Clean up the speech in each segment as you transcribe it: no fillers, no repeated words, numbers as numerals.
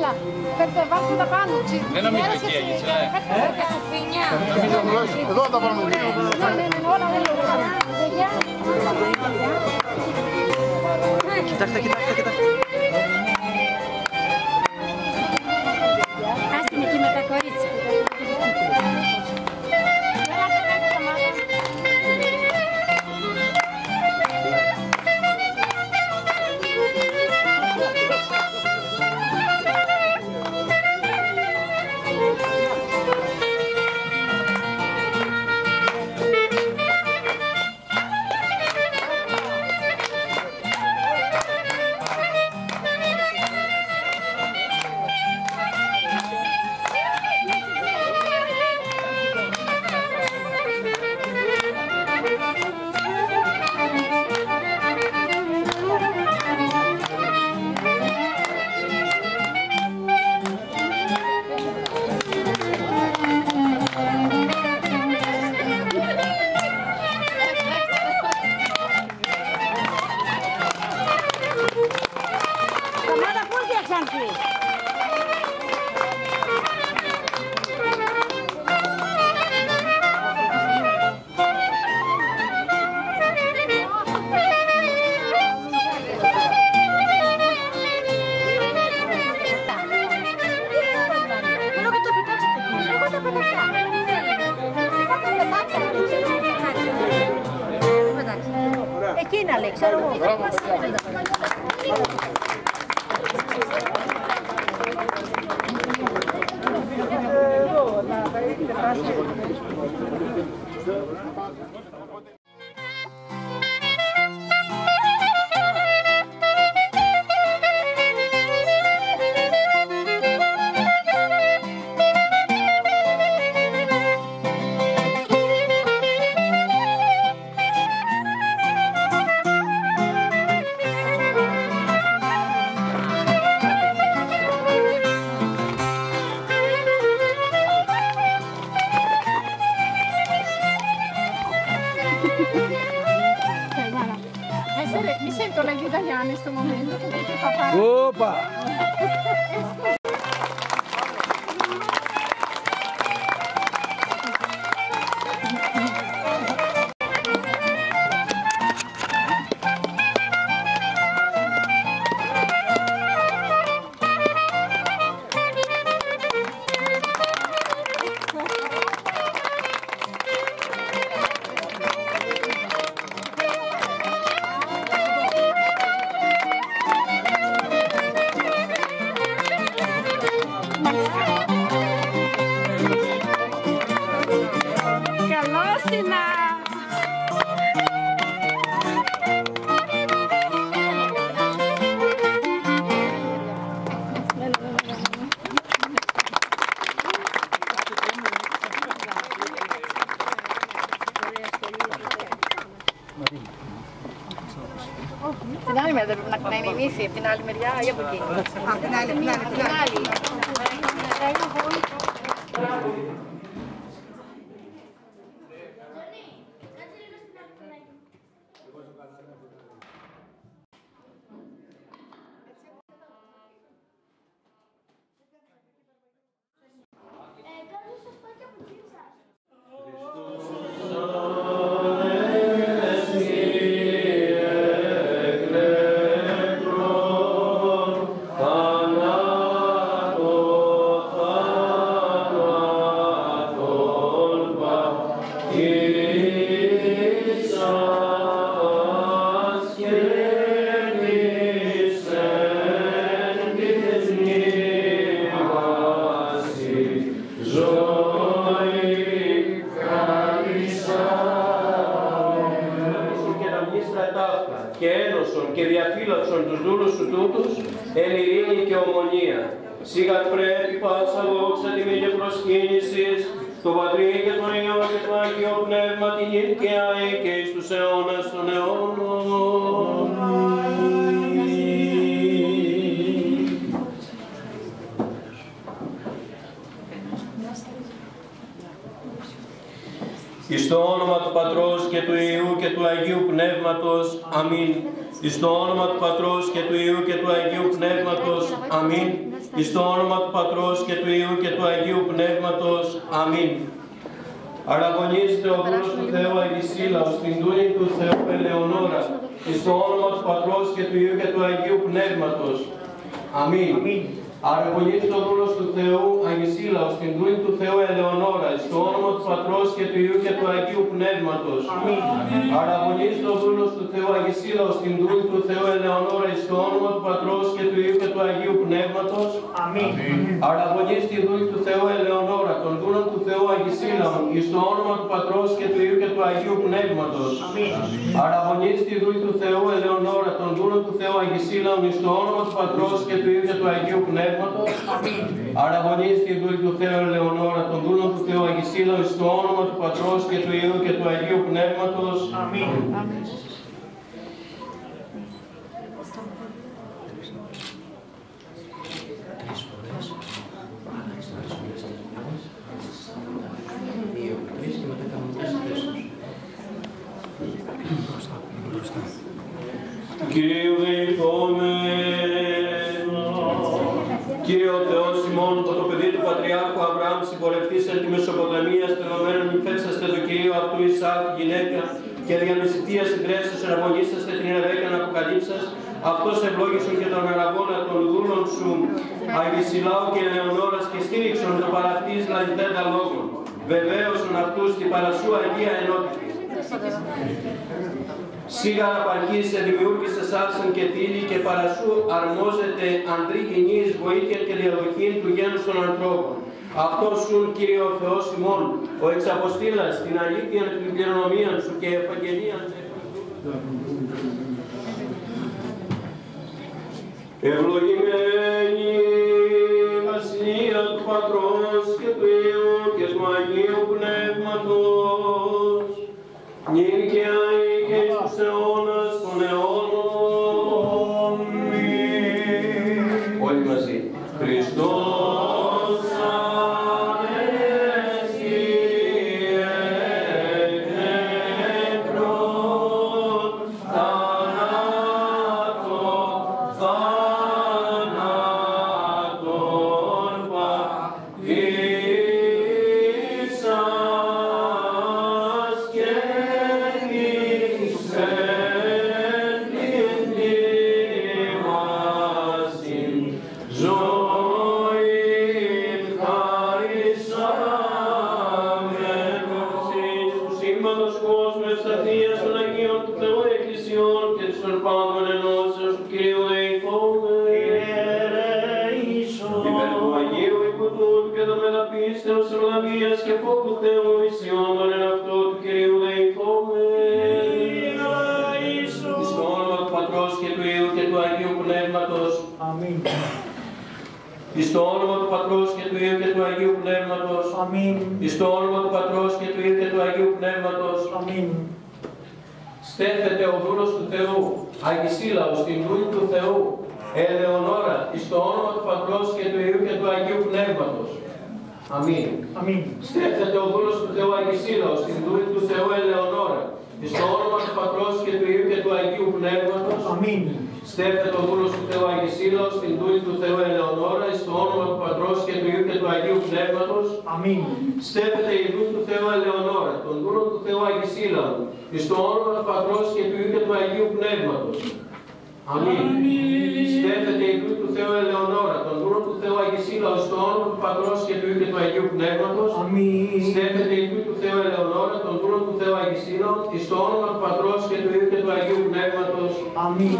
Έλα, βάλτε τα πάνω. Δεν νομίζω εκεί έγινε. Εδώ τα πάμε. Κοιτάξτε, κοιτάξτε, κοιτάξτε. Άστε με εκεί με τα κορίτσια. Εκείνα λέει, ξέρω εγώ. Mi sento le italiane in questo momento. Opa! Την άλλη μεριά δεν πρέπει να είναι η νύφη, από την άλλη μεριά ή από εκεί. Από την άλλη, την άλλη. Και ένωσον και διαφύλαξον τους δούλους σου τούτους εν ειρήνη και ομονία. Σίγαν πρέπει πάσα δόξα τιμή και προσκύνησης του Πατρί και του Υιό και του Αγίου Πνεύμα την και αεί και εις τους αιώνας των αιώνων. Εις το όνομα του Πατρός και του Υιού και του Αγίου Πνεύματος. Αμήν. Εις το όνομα του Πατρός και του Υιού και του Αγίου Πνεύματος. Αμήν. εις το όνομα του Πατρός και του Υιού και του Αγίου Πνεύματος. Αμήν. Αραγωνίζεται ο δούλος του Θεού Αγισίλαος, την δούλη του Θεού Ελεονόρα, εις το όνομα του Πατρός και του Υιού και του Αγίου Πνεύματος. Αμήν. Αραγωνίζεται ο δούλος του Θεού Αγισίλαος, την δούλη του Θεού Ελεονόρα, εις το όνομα του Πατρός και του Υιού και του Αγίου Πνεύματος. Αραγωνίζεται ο δούλος του Θεού Αγισίλαος, την δούλη του Θεού Ελεονόρα, εις το όνομα του Πατρός και του Υιού και του Αγίου Πνεύματος. Αραγωνίζεται η δούλη του Θεού Ελεονόρα, των δούλων του Θεού Αγισίλαων, εις το όνομα του Πατρός και του Υιού και του Αγίου Πνεύματος. Αραγωνίζεται η δούλη του Θεού Ελεονόρα, των δούλων του Θεού Αγισίλαων, εις το όνομα του Πατρός και του Υιού και του Αγίου Πνεύματος. Αραγωνίζεται η δούλη του Θεού Ελεονόρα, των δούλων του Θεού Αγισίλαων, εις το όνομα του Πατρός και του Υιού και του Αγίου Πνεύματος. Αμήν. Κύριε δεηθώμε. Κύριε ο Θεός ημών, το παιδί του Πατριάρχου Αβραάμ, συμπορευτής εν τη Μεσοποταμία, στενωμένων υφέξαστε το Κυρίο αυτού Ισαάκ γυναίκα και διαμεσητείας συντρέψεως εναγωνίσαστε την Ρεβέκκα να αποκαλύψας, αυτός ευλόγησον και τον αραγώνα των δούλων σου, Αγισιλάου και Ελεονόρας και στήριξον το παραυτής λαλητέντα λόγων. Βεβαίωσον αυτούς την παρασού Αγία Ενότητα. Σίγαρα παρχίσαι, δημιούργησες άρσεν και θήλη και παρασού αρμόζεται αντρή γεννής βοήθεια και διαδοχήν του γένους των ανθρώπων. Αυτός σουν, Κύριε ο Θεός ημών, ο εξαποστήλας, την αλήθεια και την κληρονομία σου και επαγγελία. Ευλογημένη βασιλεία του Πατρός και του Υιού και του Αγίου Πνεύματος, νυν και αεί και εις τους αιώνας των αιώνων. Όλοι μαζί. Χριστός ανέστη εκ νεκρών, θάνατον παγίσας και νύξεν την ημάσιν ζωήν χαρισάμενος εις του σύμπαντος κόσμου ευσταθίας των Αγίων του Θεού Εκκλησιών και της των πάντων ενώσεως του Κυρίου δεηθώμε. Υπέρ του Αγίου Οικουτούτου και των μεταπίστεως ευλαβίας και φόβου Θεού ισιών των εν αυτό του Κυρίου δεηθώμε. Εις το όνομα του Πατρός και του Υιού και του Αγίου Πνεύματος. Αμήν. Εις το όνομα του Πατρός και του Υιού και του Αγίου Πνεύματος. Αμήν. Εις το όνομα του Πατρός και του Υιού και του Αγίου Πνεύματος. Αμήν. Στέφεται ο δούλος του Θεού, Αγισίλαος, την δούλη του Θεού, Ελεονόρα, εις το όνομα του Πατρός και του Υιού και του Αγίου Πνεύματος. Αμήν. Αμήν. Στέφεται ο δούλος του Θεού, Αγισίλαος, την δούλη του Θεού, Ελεονόρα, εις το όνομα του Πατρός και του Υιού και του Αγίου Πνεύματος. Αμήν. Στέφεται ο δούλος του Θεού, Αγισίλαος, την δούλη του Θεού, Ελεονόρα, εις το όνομα του Πατρός και του Υιού και του Αγίου Πνεύματος. Αμήν. Στέφεται η δούλη του Θεού, Ελεονόρα, τον δούλο του Θεού, Αγισίλαου, εις το όνομα του Πατρός και του Υιού και του Αγίου Πνεύματος. Αμήν. Στέφεται η δούλη του Θεού, Ελεονόρα, τον δούλο του Θεού, Αγισίλαου, στο όνομα του Πατρός και του Υιού και του Αγίου Πνεύματος. Αμήν. Στέφεται η δούλη του Θεού, Ελεονόρα, τον δούλο του Θεού, Αγισίλαου, στο όνομα του Πατρός και του Υιού και του Αγίου Πνεύματος. Αμήν.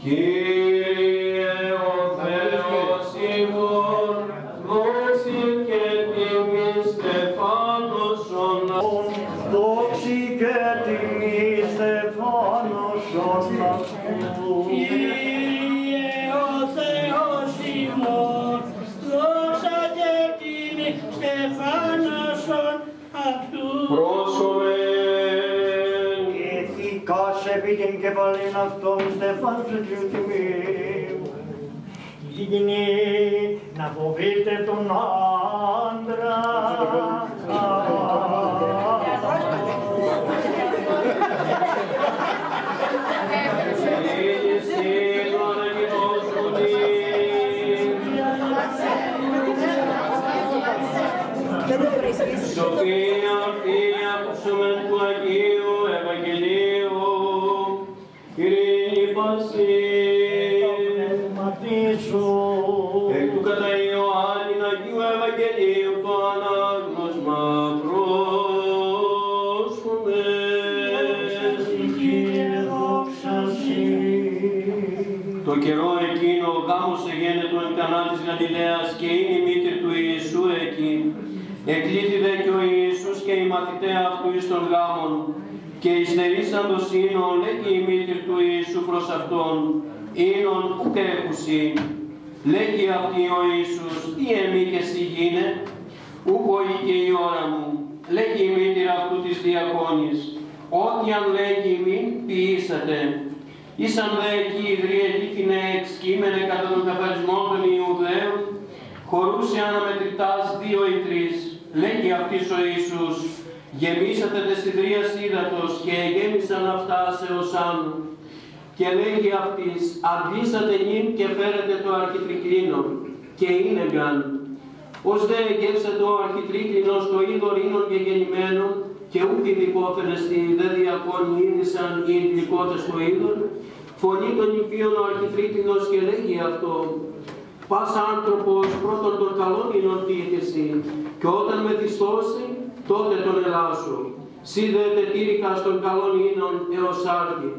Κύριε ο Θεός ημών, δόξη και τιμή στεφάνωσον Δόξη και τιμή στεφάνωσον αυτού. Κύριε ο Θεός ημών, δόξα και τιμή στεφάνωσον αυτού. πρόσωμεν. Ηθικάς επί την κεφαλήν αυτών στεφάνωσε του τιμίου. Γινή να φοβείτε τον άντρα. Ήγηση πάση. Πνεύματίσου. Εκ του κατά Ιωάννην Αγίου Ευαγγελίου το ανάγνωσμα πρόσφωνε. Το καιρό εκείνο ο γάμος εγένετο εν Κανά της Γαλιλαίας και είναι η μήτρη του Ιησού εκεί. Εκλήθη δε και ο Ιησούς και οι μαθηταί αυτού εις των γάμων και υστερήσαντος ίνων λέγει η μήτρη του Ιησού προς αυτόν, ίνων ουκ έχουσι. Λέγει αυτή ο Ιησούς, τι εμεί και εσύ γίνε, ουκ και η ώρα μου. Λέγει η μήτρη αυτού της διακόνης, ό,τι αν λέγει μην ποιήσατε. Ήσαν δε εκεί ιδρύε λίθινε εξκείμενε κατά τον καθαρισμό των Ιουδαίων, χωρούσε αναμετρητάς 2 ή 3. Λέγει αυτής ο Ιησούς, γεμίσατε τες ιδρύας ύδατος και γέμισαν αυτά σε ως άνω. Και λέγει αυτής, αντλήσατε νυν και φέρετε το αρχιτρικλίνον, και είναι γαν. Ως δε εγγεύσετε το αρχιτρίκλινο στο είδωρ ίνων και γεννημένων, και ούκ ειδικόφαινεστη δε διακόνοι είδησαν οι ειδικότες στο είδωρ, φωνή των νηφίων ο αρχιτρίκλινος και λέγει αυτό, πας άνθρωπος πρώτον των καλών ίνων τίθεση, και όταν μεθυστώσει, τότε τον ελάσω. Σύ δε τετήρικα στον καλών ίνων έως άρτη.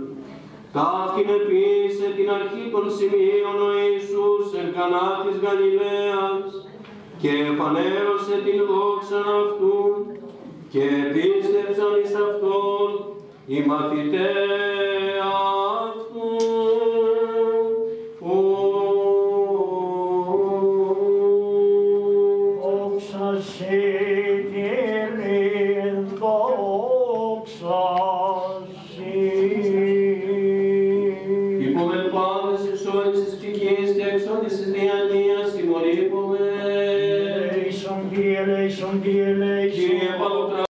Ταύτην επίσε την αρχή των σημείων ο Ιησούς εν Κανά της Γαλιλαίας και εφανέρωσε την δόξαν αυτού και πίστευσαν εις αυτόν οι μαθητές.